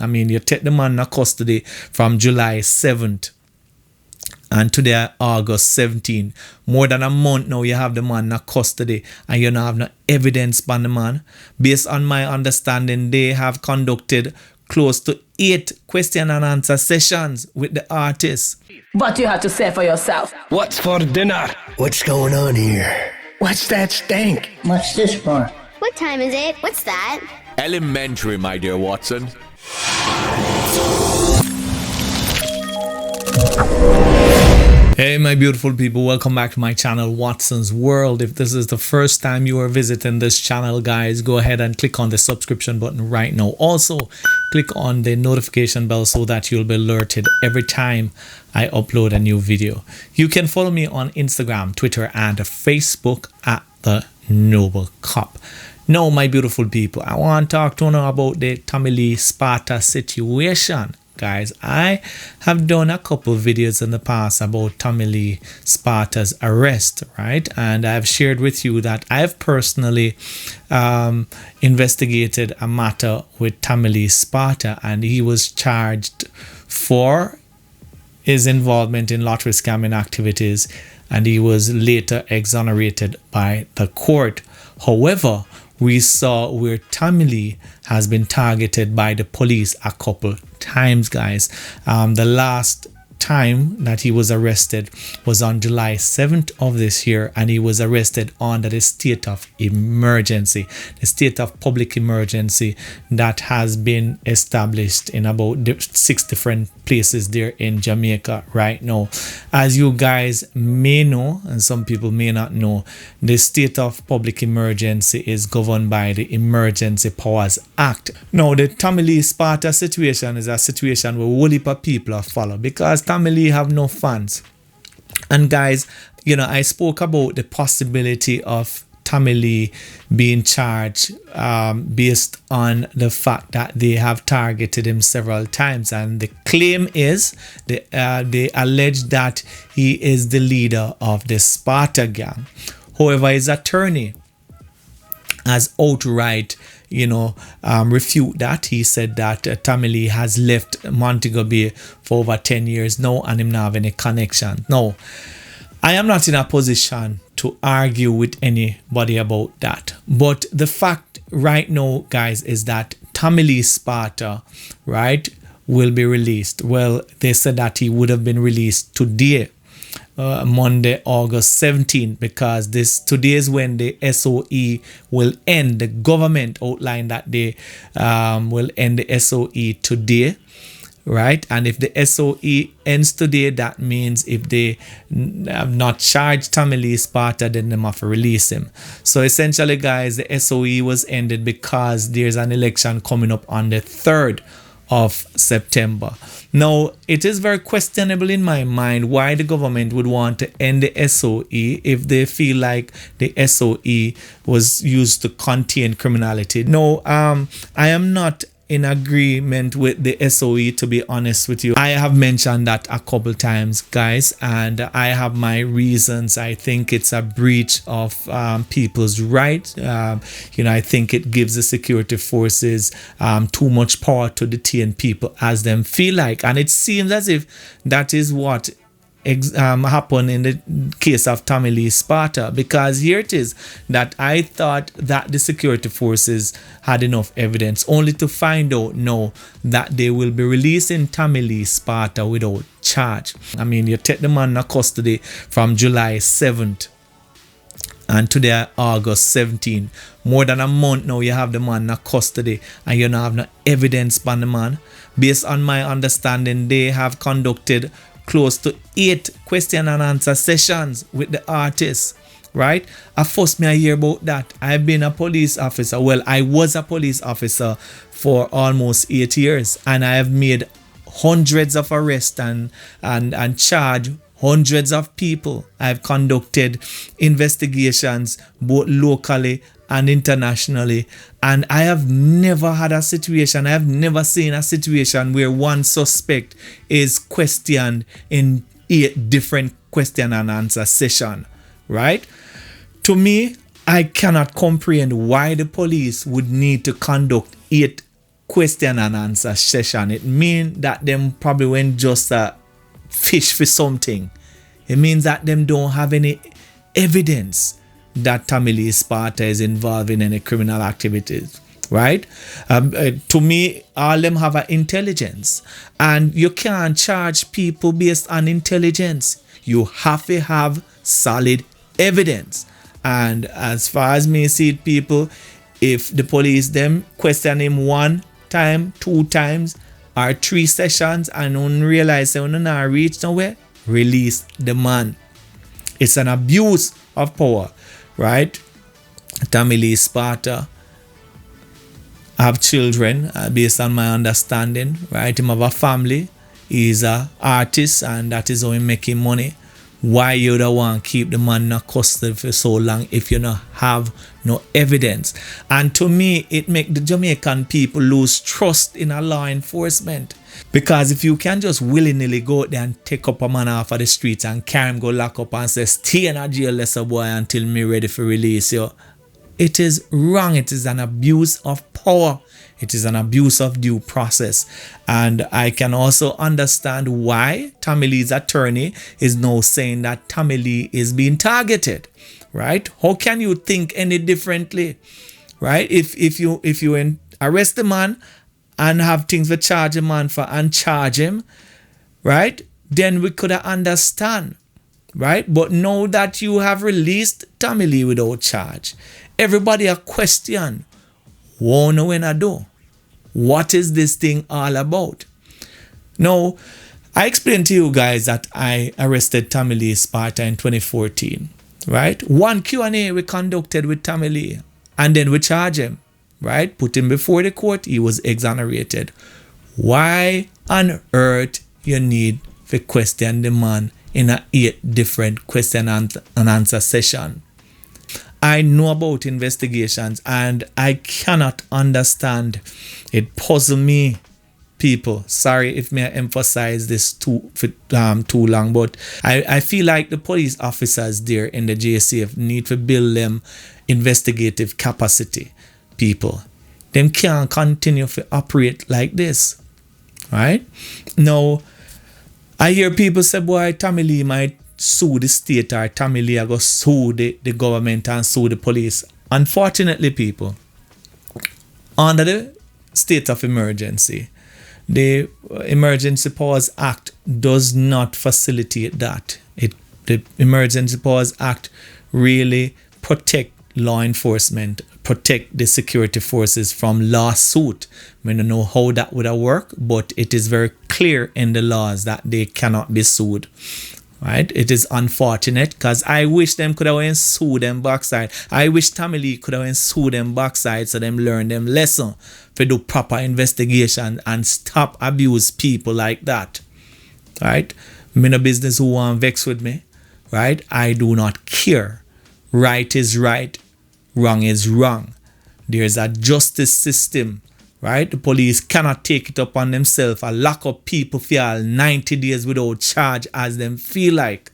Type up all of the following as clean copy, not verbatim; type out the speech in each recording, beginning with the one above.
I mean, you take the man in custody from July 7th and today August 17th. More than a month now you have the man in custody and you don't have no evidence on the man. Based on my understanding, they have conducted close to 8 question and answer sessions with the artist. But you have to say for yourself. What's for dinner? What's going on here? What's that stink? What's this for? What time is it? What's that? Elementary, my dear Watson. Hey my beautiful people, welcome back to my channel Watson's World. If this is the first time you are visiting this channel, guys, go ahead and click on the subscription button right now. Also click on the notification bell so that you'll be alerted every time I upload a new video. You can follow me on Instagram, Twitter and Facebook at the Noble Cop. Now my beautiful people, I want to talk to you about the Lee Sparta situation. Guys, I have done a couple videos in the past about Lee Sparta's arrest, right? And I've shared with you that I've personally investigated a matter with Lee Sparta, and he was charged for his involvement in lottery scamming activities, and he was later exonerated by the court. However, we saw where Lee has been targeted by the police a couple times, guys. The last time that he was arrested was on July 7th of this year, and he was arrested under the state of emergency, the state of public emergency that has been established in about 6 different places there in Jamaica right now. As you guys may know, and some people may not know, the state of public emergency is governed by the Emergency Powers Act. Now the Lee Sparta situation is a situation where a whole heap of people are followed because Lee have no funds. And guys, you know, I spoke about the possibility of Lee being charged based on the fact that they have targeted him several times, and the claim is they allege that he is the leader of the Sparta gang. However, his attorney has outright refute that. He said that Lee has left Montego Bay for over 10 years now and him not have any connection. Now, I am not in a position to argue with anybody about that. But the fact right now, guys, is that Lee Sparta, right, will be released. Well, they said that he would have been released today, Monday, August 17th, because today is when the SOE will end. The government outlined that they will end the SOE today, right? And if the SOE ends today, that means if they have not charged Lee Sparta, then they have to release him. So essentially, guys, the SOE was ended because there's an election coming up on the 3rd of September. Now, it is very questionable in my mind why the government would want to end the SOE if they feel like the SOE was used to contain criminality. No, I am not in agreement with the SOE, to be honest with you. I have mentioned that a couple times, guys, and I have my reasons. I think it's a breach of people's rights. I think it gives the security forces too much power to detain people as them feel like, and it seems as if that is what happened in the case of Lee Sparta, because here it is that I thought that the security forces had enough evidence, only to find out now that they will be releasing Lee Sparta without charge. I mean, you take the man in custody from July 7th and today August 17th. More than a month now you have the man in custody and you don't have no evidence on the man. Based on my understanding, they have conducted close to 8 question and answer sessions with the artist, right? At first I hear about that. I've been a police officer. Well, I was a police officer for almost 8 years, and I have made hundreds of arrests and charged hundreds of people. I've conducted investigations both locally and internationally, and I have never had a situation, I have never seen a situation where one suspect is questioned in 8 different question and answer sessions, right? To me, I cannot comprehend why the police would need to conduct 8 question and answer session, it means that them probably went just a fish for something. It means that them don't have any evidence that Lee Sparta is involved in any criminal activities, right? To me, all them have an intelligence, and you can't charge people based on intelligence. You have to have solid evidence. And as far as me see it, people, if the police them question him 1 time, 2 times, or 3 sessions and don't realize they don't not reach nowhere, release the man. It's an abuse of power, right? Lee Sparta have children, based on my understanding, right? Him have a family. He's an artist, and that is how he making money. Why you don't want to keep the man in custody for so long if you don't have no evidence? And to me, it make the Jamaican people lose trust in a law enforcement. Because if you can just willy-nilly go out there and take up a man off of the streets and carry him, go lock up and say, stay in a jail, lesser boy, until me ready for release you, it is wrong. It is an abuse of power. It is an abuse of due process. And I can also understand why Lee's attorney is now saying that Lee is being targeted, right? How can you think any differently, right? If you arrest the man and have things to charge a man for and charge him, right? Then we could understand, right? But now that you have released Lee without charge, everybody a question, what know when I do? What is this thing all about? Now, I explained to you guys that I arrested Lee Sparta in 2014, right? 1 Q&A we conducted with Lee, and then we charge him, right? Put him before the court. He was exonerated. Why on earth you need to question the man in a 8 different question and answer session? I know about investigations, and I cannot understand. It puzzles me, people. Sorry if may I emphasize this too long, but I feel like the police officers there in the JCF need to build them investigative capacity. People, them can't continue to operate like this, right? Now, I hear people say, boy, Lee might sue the state, or Lee go sue the government and sue the police. Unfortunately, people, under the state of emergency, the Emergency Powers Act does not facilitate that. The Emergency Powers Act really protect law enforcement, protect the security forces from lawsuit. I don't know how that would have worked, but it is very clear in the laws that they cannot be sued. Right? It is unfortunate, because I wish them could have went sue them backside. I wish Lee could have went sue them backside so them learn them lesson to do proper investigation and stop abuse people like that. Right? Me no business who want vex with me. Right? I do not care. Right is right. Wrong is wrong. There's a justice system. Right? The police cannot take it upon themselves and lock up people for 90 days without charge as them feel like.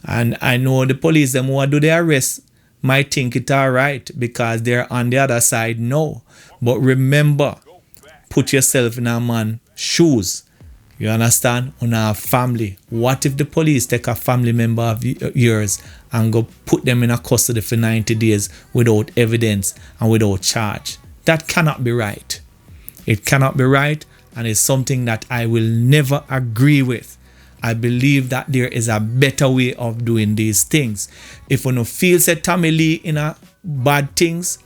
And I know the police, them who do the arrest, might think it all right because they're on the other side now. But remember, put yourself in a man's shoes. You understand? On a family. What if the police take a family member of yours and go put them in a custody for 90 days without evidence and without charge? That cannot be right. It cannot be right, and it's something that I will never agree with. I believe that there is a better way of doing these things. If you no feel that Lee in a bad things,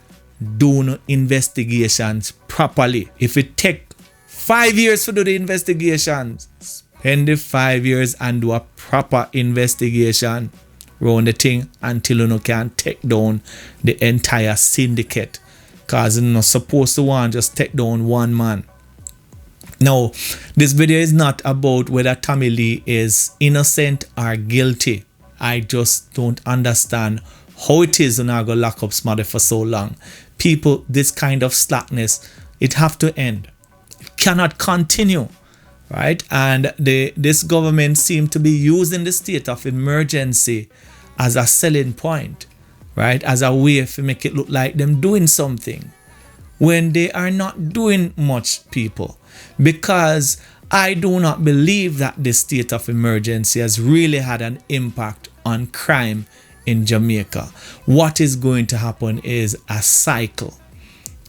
do no investigations properly. If it take 5 years to do the investigations, spend the 5 years and do a proper investigation around the thing until you can take down the entire syndicate. Because you're not supposed to want just take down one man. Now, this video is not about whether Lee is innocent or guilty. I just don't understand how it is you're not going to lock up somebody for so long. People, this kind of slackness, it have to end. It cannot continue. Right? And this government seems to be using the state of emergency as a selling point. Right, as a way to make it look like them doing something, when they are not doing much, people, because I do not believe that this state of emergency has really had an impact on crime in Jamaica. What is going to happen is a cycle,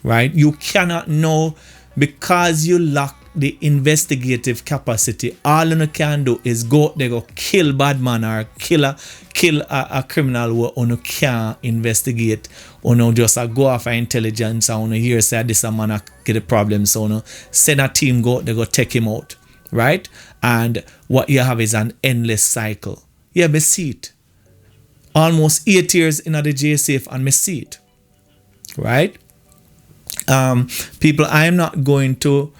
right? You cannot know, because you lack the investigative capacity. All you can do is go out there, go kill bad man or kill a criminal where you can't investigate. You just go off of intelligence and you hear say this a man get a problem, so you send a team go out there, go take him out, right? And what you have is an endless cycle. Yeah, me see it. Almost 8 years in the JSAF and me see it, right? People, I am not going to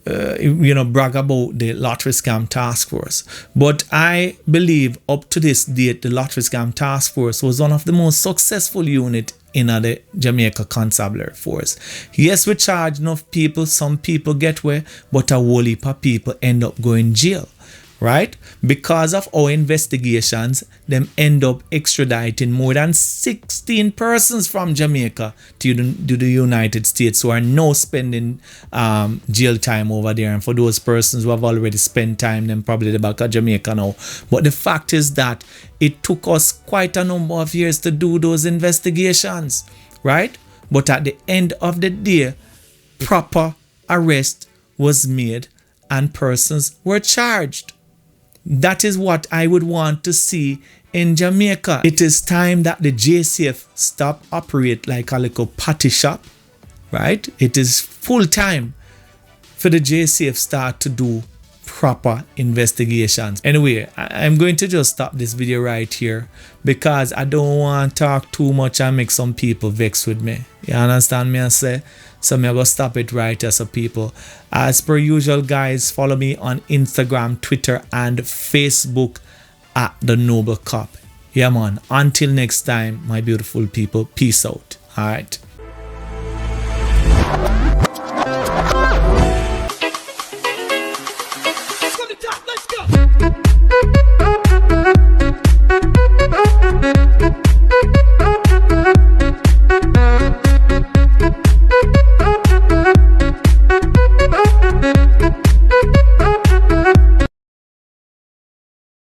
brag about the lottery scam task force, but I believe up to this date the lottery scam task force was one of the most successful unit in the Jamaica Constabulary Force. Yes, we charge enough people, some people get away, but a whole heap of people end up going jail, right? Because of our investigations, them end up extraditing more than 16 persons from Jamaica to the United States who are now spending jail time over there. And for those persons who have already spent time, then probably the back of Jamaica now. But the fact is that it took us quite a number of years to do those investigations, right? But at the end of the day, proper arrest was made and persons were charged. That is what I would want to see in Jamaica. It is time that the JCF stop operate like a little patty shop, right? It is full time for the JCF start to do proper investigations. Anyway, I'm going to just stop this video right here because I don't want to talk too much and make some people vex with me. You understand me I say? So I'm going to stop it right here, so people. As per usual, guys, follow me on Instagram, Twitter, and Facebook at The Noble Cop. Yeah, man. Until next time, my beautiful people. Peace out. All right.